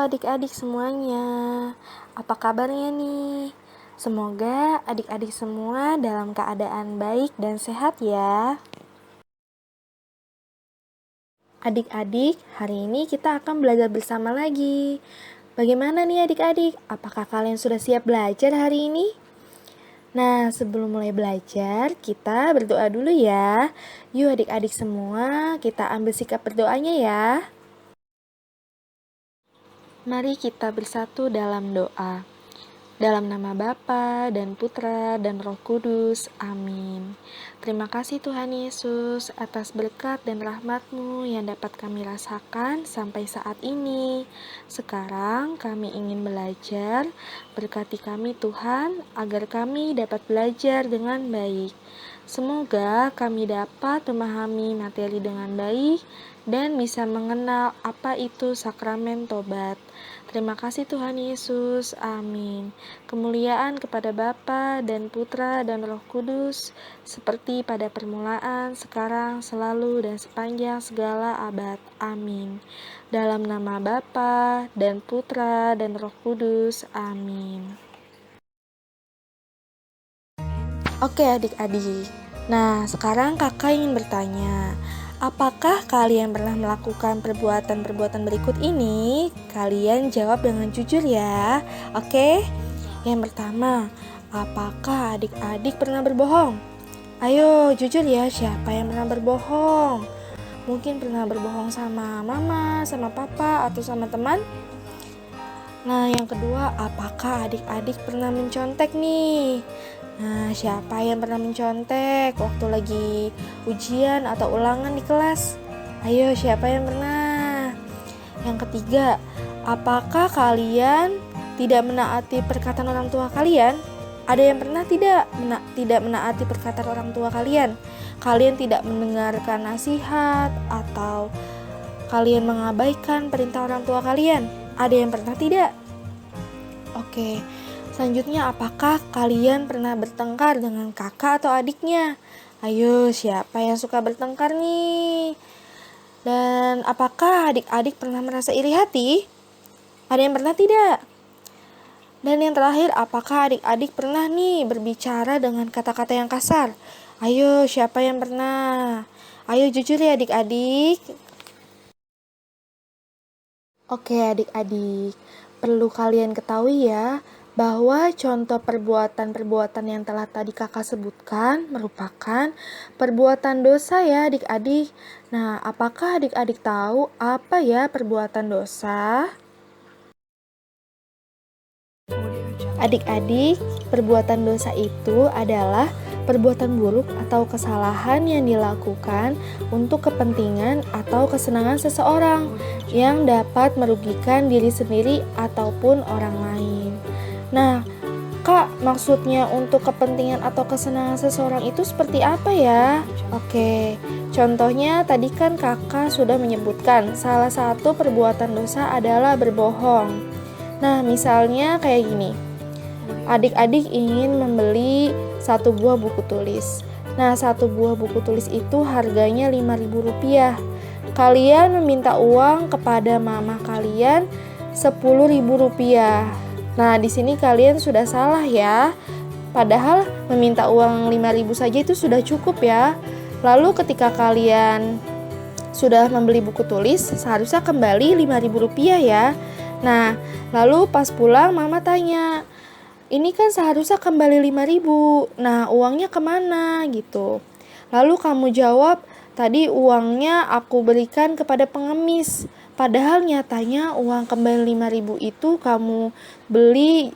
adik-adik semuanya. Apa kabarnya nih? Semoga adik-adik semua dalam keadaan baik dan sehat ya. Adik-adik, hari ini kita akan belajar bersama lagi. Bagaimana nih adik-adik? Apakah kalian sudah siap belajar hari ini? Nah, sebelum mulai belajar, kita berdoa dulu ya. Yuk adik-adik semua, kita ambil sikap berdoanya ya. Mari kita bersatu dalam doa. Dalam nama Bapa dan Putra dan Roh Kudus. Amin. Terima kasih Tuhan Yesus atas berkat dan rahmat-Mu yang dapat kami rasakan sampai saat ini. Sekarang kami ingin belajar. Berkati kami Tuhan agar kami dapat belajar dengan baik. Semoga kami dapat memahami materi dengan baik dan bisa mengenal apa itu sakramen tobat. Terima kasih Tuhan Yesus. Amin. Kemuliaan kepada Bapa dan Putra dan Roh Kudus, seperti pada permulaan, sekarang, selalu, dan sepanjang segala abad. Amin. Dalam nama Bapa dan Putra dan Roh Kudus. Amin. Oke adik-adik. Nah, sekarang kakak ingin bertanya, apakah kalian pernah melakukan perbuatan-perbuatan berikut ini? Kalian jawab dengan jujur ya. Oke? Yang pertama, apakah adik-adik pernah berbohong? Ayo jujur ya, siapa yang pernah berbohong? Mungkin pernah berbohong sama mama, sama papa, atau sama teman? Nah, yang kedua, apakah adik-adik pernah mencontek nih? Nah, siapa yang pernah mencontek waktu lagi ujian atau ulangan di kelas? Ayo, siapa yang pernah? Yang ketiga, apakah kalian tidak menaati perkataan orang tua kalian? Ada yang pernah tidak menaati perkataan orang tua kalian? Kalian tidak mendengarkan nasihat atau kalian mengabaikan perintah orang tua kalian? Ada yang pernah tidak? Oke. Selanjutnya, apakah kalian pernah bertengkar dengan kakak atau adiknya? Ayo, siapa yang suka bertengkar nih? Dan apakah adik-adik pernah merasa iri hati? Ada yang pernah tidak? Dan yang terakhir, apakah adik-adik pernah nih berbicara dengan kata-kata yang kasar? Ayo, siapa yang pernah? Ayo jujur ya adik-adik. Oke adik-adik, perlu kalian ketahui ya, bahwa contoh perbuatan-perbuatan yang telah tadi kakak sebutkan merupakan perbuatan dosa ya adik-adik. Nah, apakah adik-adik tahu apa ya perbuatan dosa? Adik-adik, perbuatan dosa itu adalah perbuatan buruk atau kesalahan yang dilakukan untuk kepentingan atau kesenangan seseorang yang dapat merugikan diri sendiri ataupun orang lain. Nah, Kak, maksudnya untuk kepentingan atau kesenangan seseorang itu seperti apa ya? Oke, contohnya tadi kan kakak sudah menyebutkan salah satu perbuatan dosa adalah berbohong. Nah, misalnya kayak gini. Adik-adik ingin membeli satu buah buku tulis. Nah, satu buah buku tulis itu harganya Rp5.000. Kalian meminta uang kepada mama kalian Rp10.000. Nah, di sini kalian sudah salah ya. Padahal meminta uang 5.000 saja itu sudah cukup ya. Lalu ketika kalian sudah membeli buku tulis, seharusnya kembali Rp5.000 ya. Nah, lalu pas pulang mama tanya, ini kan seharusnya kembali 5.000. Nah, uangnya kemana gitu. Lalu kamu jawab, tadi uangnya aku berikan kepada pengemis. Padahal nyatanya uang kembali 5.000 itu kamu beli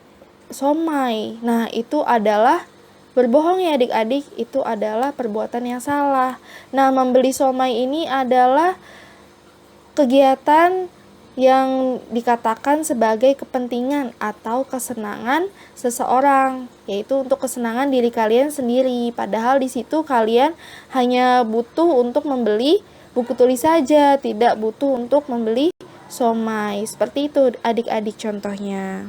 somai. Nah, itu adalah berbohong ya adik-adik. Itu adalah perbuatan yang salah. Nah, membeli somai ini adalah kegiatan yang dikatakan sebagai kepentingan atau kesenangan seseorang, yaitu untuk kesenangan diri kalian sendiri. Padahal di situ kalian hanya butuh untuk membeli buku tulis saja, tidak butuh untuk membeli somai. Seperti itu adik-adik contohnya.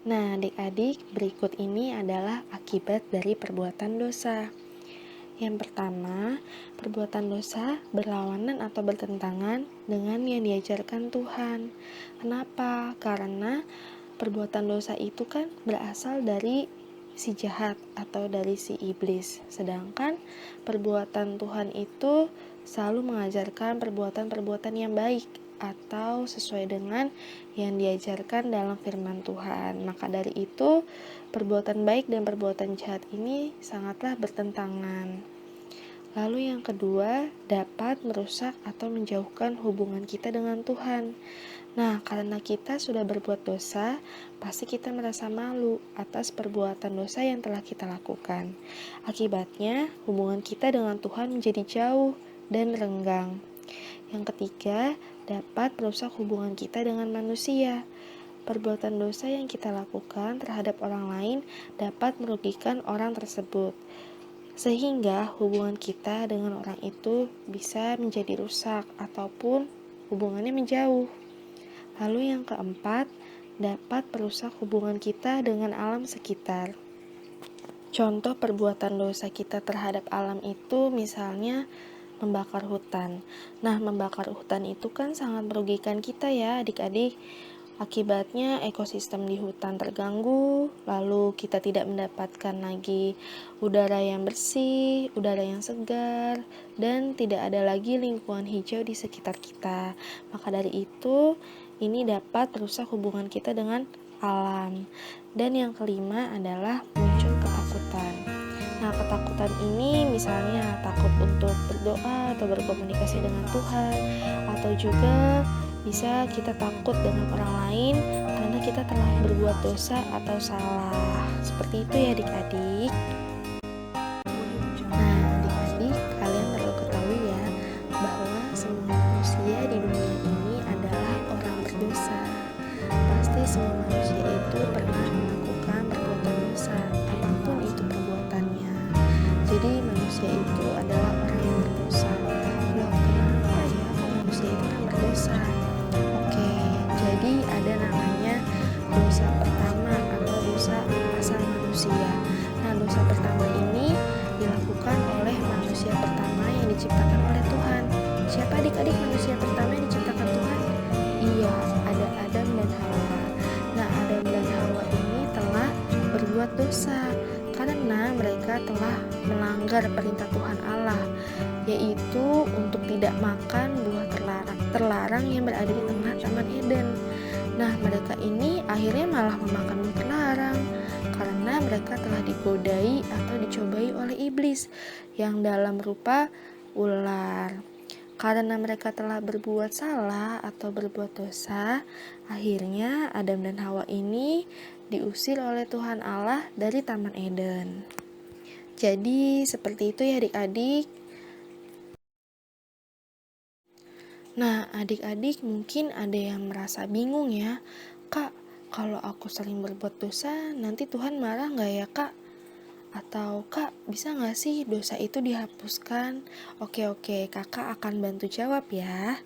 Nah, adik-adik, berikut ini adalah akibat dari perbuatan dosa. Yang pertama, perbuatan dosa berlawanan atau bertentangan dengan yang diajarkan Tuhan. Kenapa? Karena perbuatan dosa itu kan berasal dari si jahat atau dari si iblis. Sedangkan perbuatan Tuhan itu selalu mengajarkan perbuatan-perbuatan yang baik atau sesuai dengan yang diajarkan dalam firman Tuhan. Maka dari itu, perbuatan baik dan perbuatan jahat ini sangatlah bertentangan. Lalu yang kedua, dapat merusak atau menjauhkan hubungan kita dengan Tuhan. Nah, karena kita sudah berbuat dosa, pasti kita merasa malu atas perbuatan dosa yang telah kita lakukan. Akibatnya, hubungan kita dengan Tuhan menjadi jauh dan renggang. Yang ketiga, dapat merusak hubungan kita dengan manusia. Perbuatan dosa yang kita lakukan terhadap orang lain dapat merugikan orang tersebut, sehingga hubungan kita dengan orang itu bisa menjadi rusak ataupun hubungannya menjauh. Lalu yang keempat, dapat merusak hubungan kita dengan alam sekitar. Contoh perbuatan dosa kita terhadap alam itu misalnya membakar hutan. Nah, membakar hutan itu kan sangat merugikan kita ya adik-adik. Akibatnya ekosistem di hutan terganggu, lalu kita tidak mendapatkan lagi udara yang bersih, udara yang segar, dan tidak ada lagi lingkungan hijau di sekitar kita. Maka dari itu, ini dapat merusak hubungan kita dengan alam. Dan yang kelima adalah muncul ketakutan. Nah, ketakutan ini misalnya takut untuk berdoa atau berkomunikasi dengan Tuhan, atau juga bisa kita takut dengan orang lain karena kita telah berbuat dosa atau salah. Seperti itu ya adik-adik. Nah, adik-adik, kalian perlu ketahui ya bahwa semua manusia di dunia ini adalah orang berdosa. Pasti semua manusia itu pernah melakukan perbuatan dosa, apapun itu perbuatannya. Jadi manusia itu adalah orang yang berdosa. Loh, kenapa ya manusia itu kan berdosa? Oke, jadi ada namanya dosa pertama atau dosa asal manusia. Nah, dosa pertama ini dilakukan oleh manusia pertama yang diciptakan oleh Tuhan. Siapa adik-adik manusia pertama yang diciptakan Tuhan? Iya, ada Adam dan Hawa. Nah, Adam dan Hawa ini telah berbuat dosa karena mereka telah melanggar perintah Tuhan Allah, yaitu untuk tidak makan buah terlarang yang berada di tengah Taman Eden. Nah, mereka ini akhirnya malah memakan buah terlarang karena mereka telah digodai atau dicobai oleh iblis yang dalam rupa ular. Karena mereka telah berbuat salah atau berbuat dosa, akhirnya Adam dan Hawa ini diusir oleh Tuhan Allah dari Taman Eden. Jadi seperti itu ya adik-adik. Nah, adik-adik mungkin ada yang merasa bingung ya, Kak, kalau aku sering berbuat dosa, nanti Tuhan marah gak ya Kak? Atau Kak, bisa gak sih dosa itu dihapuskan? Oke, kakak akan bantu jawab ya.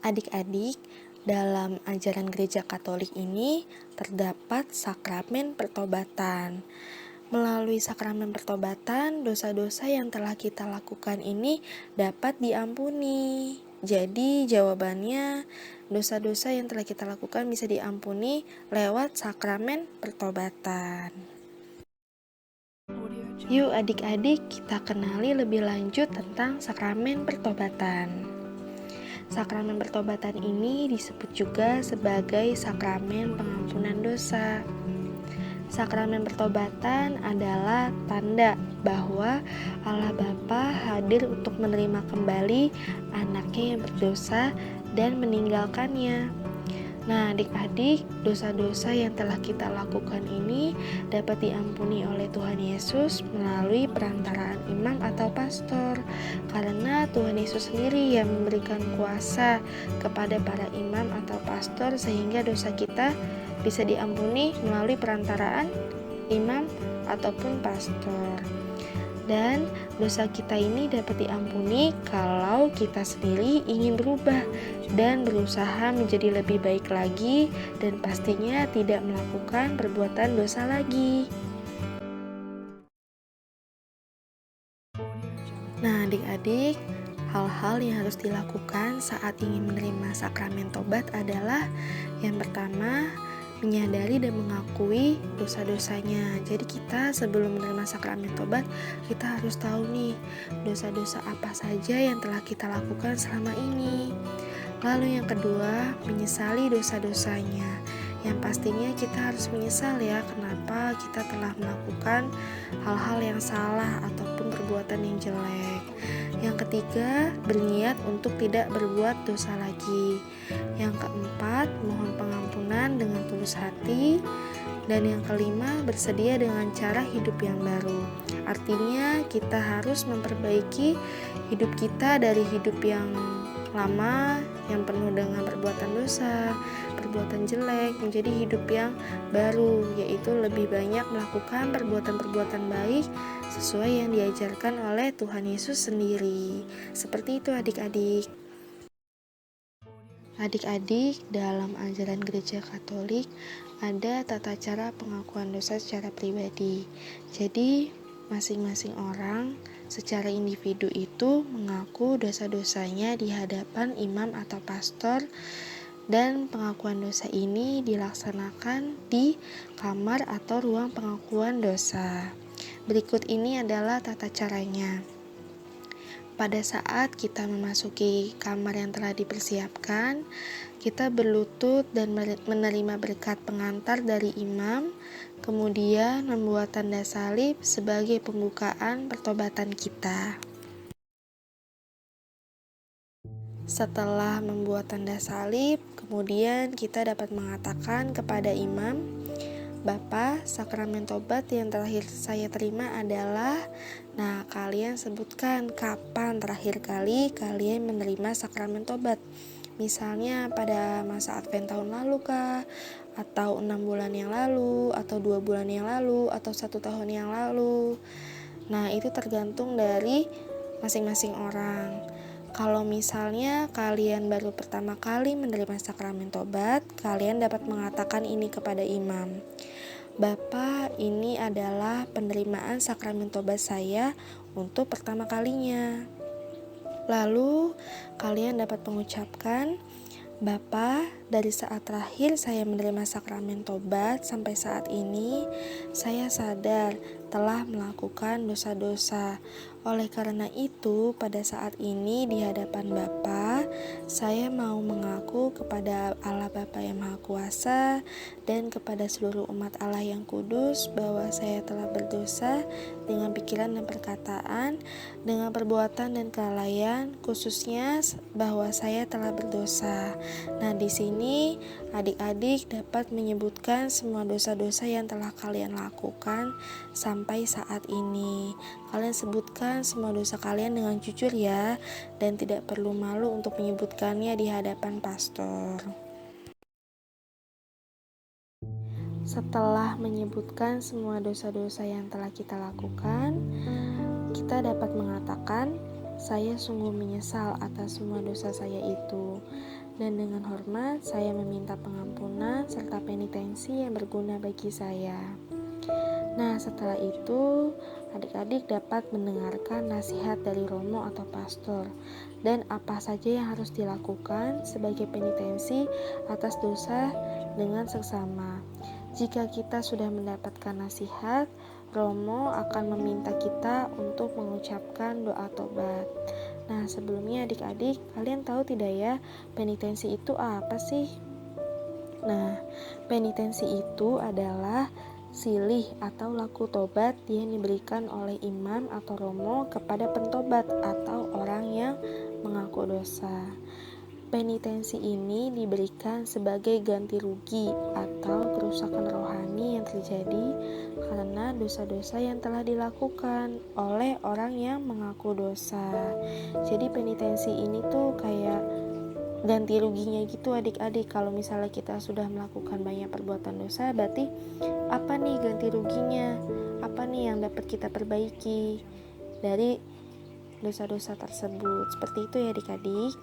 Adik-adik, dalam ajaran gereja Katolik ini terdapat sakramen pertobatan. Melalui sakramen pertobatan, dosa-dosa yang telah kita lakukan ini dapat diampuni. Jadi jawabannya, dosa-dosa yang telah kita lakukan bisa diampuni lewat sakramen pertobatan. Yuk adik-adik, kita kenali lebih lanjut tentang sakramen pertobatan. Sakramen pertobatan ini disebut juga sebagai sakramen pengampunan dosa. Sakramen pertobatan adalah tanda bahwa Allah Bapa hadir untuk menerima kembali anaknya yang berdosa dan meninggalkannya. Nah, adik-adik, dosa-dosa yang telah kita lakukan ini dapat diampuni oleh Tuhan Yesus melalui perantaraan imam atau pastor. Karena Tuhan Yesus sendiri yang memberikan kuasa kepada para imam atau pastor sehingga dosa kita bisa diampuni melalui perantaraan imam ataupun pastor. Dan dosa kita ini dapat diampuni kalau kita sendiri ingin berubah dan berusaha menjadi lebih baik lagi dan pastinya tidak melakukan perbuatan dosa lagi. Adik-adik, hal-hal yang harus dilakukan saat ingin menerima sakramen tobat adalah yang pertama, menyadari dan mengakui dosa-dosanya. Jadi kita sebelum menerima sakramen tobat, kita harus tahu nih dosa-dosa apa saja yang telah kita lakukan selama ini. Lalu yang kedua, menyesali dosa-dosanya. Yang pastinya kita harus menyesal ya, kenapa kita telah melakukan hal-hal yang salah ataupun perbuatan yang jelek. Yang ketiga, berniat untuk tidak berbuat dosa lagi. Yang keempat, mohon pengampunan dengan tulus hati. Dan yang kelima, bersedia dengan cara hidup yang baru. Artinya kita harus memperbaiki hidup kita dari hidup yang lama yang penuh dengan perbuatan dosa, perbuatan jelek, menjadi hidup yang baru, yaitu lebih banyak melakukan perbuatan-perbuatan baik sesuai yang diajarkan oleh Tuhan Yesus sendiri. Seperti itu adik-adik. Adik-adik, dalam ajaran Gereja Katolik ada tata cara pengakuan dosa secara pribadi. Jadi, masing-masing orang secara individu itu mengaku dosa-dosanya di hadapan imam atau pastor, dan pengakuan dosa ini dilaksanakan di kamar atau ruang pengakuan dosa. Berikut ini adalah tata caranya. Pada saat kita memasuki kamar yang telah dipersiapkan, kita berlutut dan menerima berkat pengantar dari imam, kemudian membuat tanda salib sebagai pembukaan pertobatan kita. Setelah membuat tanda salib, kemudian kita dapat mengatakan kepada imam, "Bapak, sakramen tobat yang terakhir saya terima adalah..." Nah, kalian sebutkan kapan terakhir kali kalian menerima sakramen tobat. Misalnya pada masa Advent tahun lalu kah? Atau 6 bulan yang lalu? Atau 2 bulan yang lalu? Atau 1 tahun yang lalu? Nah, itu tergantung dari masing-masing orang. Kalau misalnya kalian baru pertama kali menerima sakramen tobat, kalian dapat mengatakan ini kepada imam, "Bapak, ini adalah penerimaan sakramen tobat saya untuk pertama kalinya." Lalu kalian dapat mengucapkan, "Bapak, dari saat terakhir saya menerima sakramen tobat sampai saat ini, saya sadar telah melakukan dosa-dosa. Oleh karena itu, pada saat ini di hadapan Bapa, saya mau mengaku kepada Allah Bapa yang Maha Kuasa dan kepada seluruh umat Allah yang kudus bahwa saya telah berdosa dengan pikiran dan perkataan, dengan perbuatan dan kelalaian, khususnya bahwa saya telah berdosa." Nah, di sini adik-adik dapat menyebutkan semua dosa-dosa yang telah kalian lakukan sampai saat ini. Kalian sebutkan semua dosa kalian dengan jujur ya, dan tidak perlu malu untuk menyebutkannya di hadapan pastor. Setelah menyebutkan semua dosa-dosa yang telah kita lakukan, kita dapat mengatakan, "Saya sungguh menyesal atas semua dosa saya itu, dan dengan hormat saya meminta pengampunan serta penitensi yang berguna bagi saya." Nah, setelah itu adik-adik dapat mendengarkan nasihat dari romo atau pastor dan apa saja yang harus dilakukan sebagai penitensi atas dosa dengan seksama. Jika kita sudah mendapatkan nasihat, romo akan meminta kita untuk mengucapkan doa tobat. Nah, sebelumnya adik-adik, kalian tahu tidak ya, penitensi itu apa sih? Nah, penitensi itu adalah silih atau laku tobat yang diberikan oleh imam atau romo kepada pentobat atau orang yang mengaku dosa. Penitensi ini diberikan sebagai ganti rugi atau kerusakan rohani yang terjadi karena dosa-dosa yang telah dilakukan oleh orang yang mengaku dosa. Jadi penitensi ini tuh kayak ganti ruginya gitu adik-adik. Kalau misalnya kita sudah melakukan banyak perbuatan dosa, berarti apa nih ganti ruginya? Apa nih yang dapat kita perbaiki dari dosa-dosa tersebut? Seperti itu ya adik-adik.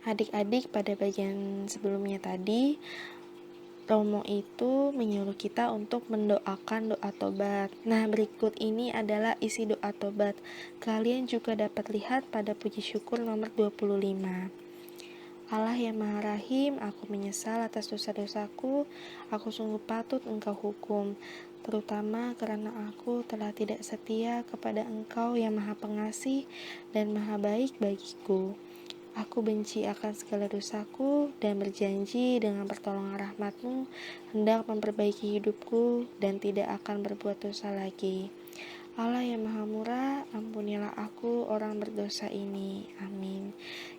Adik-adik, pada bagian sebelumnya tadi, Romo itu menyuruh kita untuk mendoakan doa tobat. Nah, berikut ini adalah isi doa tobat. Kalian juga dapat lihat pada puji syukur nomor 25. Allah yang Maha Rahim, aku menyesal atas dosa-dosaku. Aku sungguh patut Engkau hukum, terutama karena aku telah tidak setia kepada Engkau yang Maha Pengasih dan Maha Baik bagiku. Aku benci akan segala dosaku dan berjanji dengan pertolongan rahmat-Mu hendak memperbaiki hidupku dan tidak akan berbuat dosa lagi. Allah yang Maha Murah, ampunilah aku orang berdosa ini. Amin.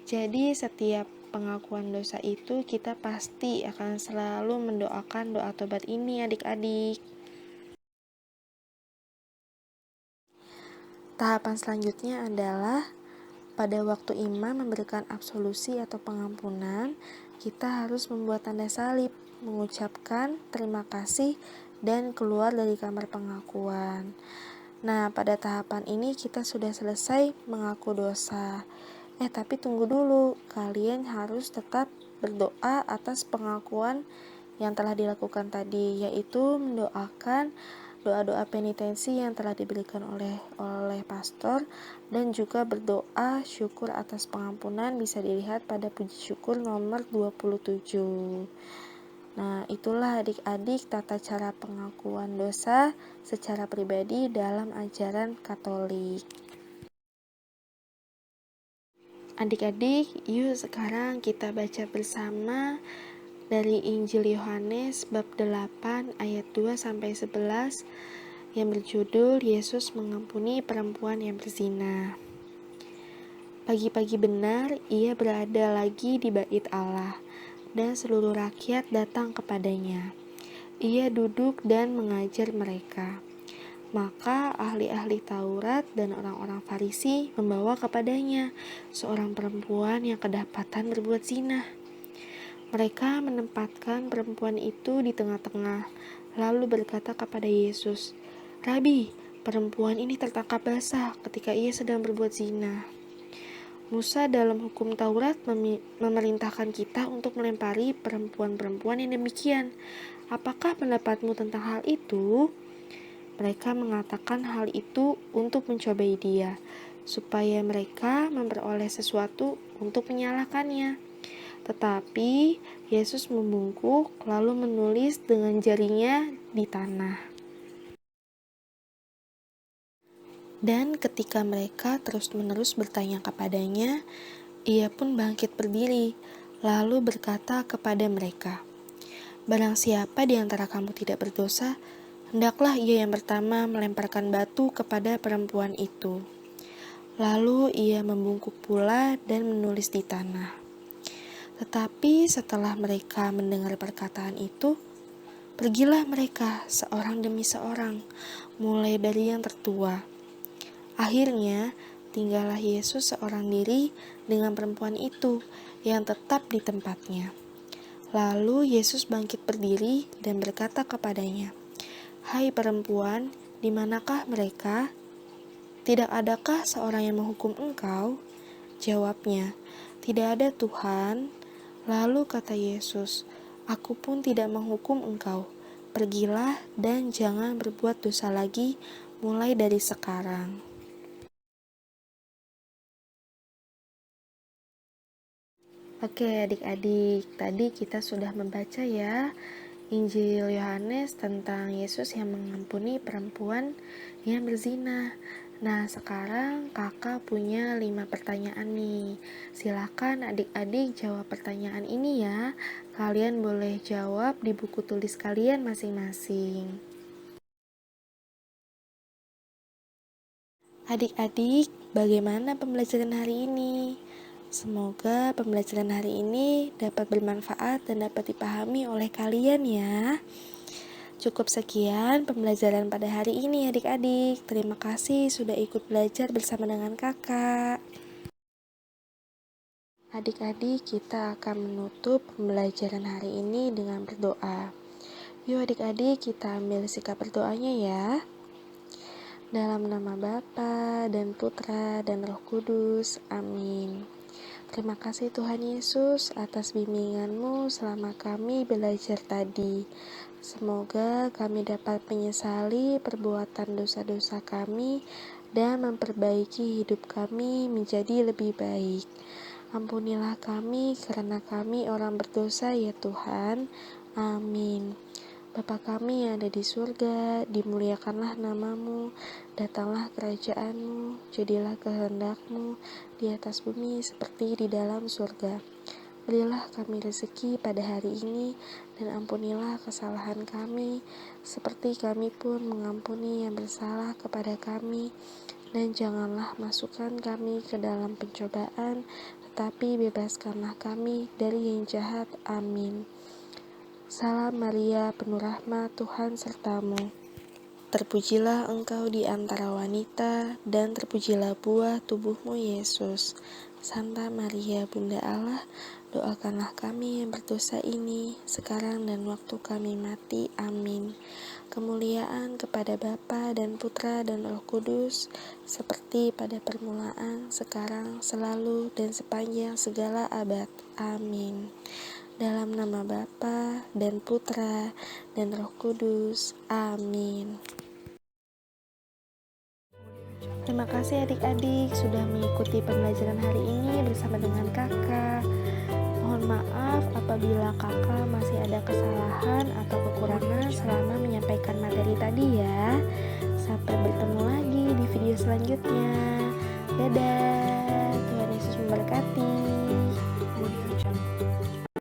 Jadi setiap pengakuan dosa itu kita pasti akan selalu mendoakan doa tobat ini, adik-adik. Tahapan selanjutnya adalah pada waktu imam memberikan absolusi atau pengampunan, kita harus membuat tanda salib, mengucapkan terima kasih, dan keluar dari kamar pengakuan. Nah, pada tahapan ini kita sudah selesai mengaku dosa. Tapi tunggu dulu, kalian harus tetap berdoa atas pengakuan yang telah dilakukan tadi, yaitu mendoakan doa-doa penitensi yang telah diberikan oleh pastor, dan juga berdoa syukur atas pengampunan bisa dilihat pada puji syukur nomor 27. Nah, itulah adik-adik tata cara pengakuan dosa secara pribadi dalam ajaran Katolik. Adik-adik, yuk sekarang kita baca bersama dari Injil Yohanes bab 8 ayat 2-11 yang berjudul Yesus mengampuni perempuan yang berzina. Pagi-pagi benar, ia berada lagi di bait Allah, dan seluruh rakyat datang kepadanya. Ia duduk dan mengajar mereka. Maka ahli-ahli Taurat dan orang-orang Farisi membawa kepadanya seorang perempuan yang kedapatan berbuat zina. Mereka menempatkan perempuan itu di tengah-tengah, lalu berkata kepada Yesus, "Rabi, perempuan ini tertangkap basah ketika ia sedang berbuat zina. Musa dalam hukum Taurat memerintahkan kita untuk melempari perempuan-perempuan yang demikian. Apakah pendapatmu tentang hal itu?" Mereka mengatakan hal itu untuk mencobai dia, supaya mereka memperoleh sesuatu untuk menyalahkannya. Tetapi Yesus membungkuk lalu menulis dengan jarinya di tanah. Dan ketika mereka terus-menerus bertanya kepadanya, ia pun bangkit berdiri, lalu berkata kepada mereka, "Barang siapa di antara kamu tidak berdosa, hendaklah ia yang pertama melemparkan batu kepada perempuan itu." Lalu ia membungkuk pula dan menulis di tanah. Tetapi setelah mereka mendengar perkataan itu, pergilah mereka seorang demi seorang, mulai dari yang tertua. Akhirnya, tinggallah Yesus seorang diri dengan perempuan itu yang tetap di tempatnya. Lalu Yesus bangkit berdiri dan berkata kepadanya, "Hai perempuan, di manakah mereka? Tidak adakah seorang yang menghukum engkau?" Jawabnya, "Tidak ada, Tuhan." Lalu kata Yesus, "Aku pun tidak menghukum engkau. Pergilah dan jangan berbuat dosa lagi mulai dari sekarang." Oke adik-adik, tadi kita sudah membaca ya Injil Yohanes tentang Yesus yang mengampuni perempuan yang berzina. Nah, sekarang kakak punya 5 pertanyaan nih. Silakan adik-adik jawab pertanyaan ini ya. Kalian boleh jawab di buku tulis kalian masing-masing. Adik-adik, bagaimana pembelajaran hari ini? Semoga pembelajaran hari ini dapat bermanfaat dan dapat dipahami oleh kalian ya. Cukup sekian pembelajaran pada hari ini adik-adik. Terima kasih sudah ikut belajar bersama dengan kakak. Adik-adik, kita akan menutup pembelajaran hari ini dengan berdoa. Yuk adik-adik, kita ambil sikap berdoanya ya. Dalam nama Bapa dan Putra dan Roh Kudus. Amin. Terima kasih Tuhan Yesus atas bimbingan-Mu selama kami belajar tadi. Semoga kami dapat menyesali perbuatan dosa-dosa kami dan memperbaiki hidup kami menjadi lebih baik. Ampunilah kami karena kami orang berdosa ya Tuhan. Amin. Bapa kami yang ada di surga, dimuliakanlah nama-Mu, datanglah kerajaan-Mu, jadilah kehendak-Mu di atas bumi seperti di dalam surga. Berilah kami rezeki pada hari ini, dan ampunilah kesalahan kami, seperti kami pun mengampuni yang bersalah kepada kami. Dan janganlah masukkan kami ke dalam pencobaan, tetapi bebaskanlah kami dari yang jahat. Amin. Salam Maria, penuh rahmat, Tuhan sertamu. Terpujilah engkau di antara wanita, dan terpujilah buah tubuhmu Yesus. Santa Maria, Bunda Allah, doakanlah kami yang berdosa ini, sekarang dan waktu kami mati. Amin. Kemuliaan kepada Bapa dan Putra dan Roh Kudus, seperti pada permulaan, sekarang, selalu, dan sepanjang segala abad. Amin. Dalam nama Bapa dan Putra dan Roh Kudus. Amin. Terima kasih adik-adik sudah mengikuti pembelajaran hari ini bersama dengan kakak. Mohon maaf apabila kakak masih ada kesalahan atau kekurangan selama menyampaikan materi tadi ya. Sampai bertemu lagi di video selanjutnya. Dadah, Tuhan Yesus memberkati.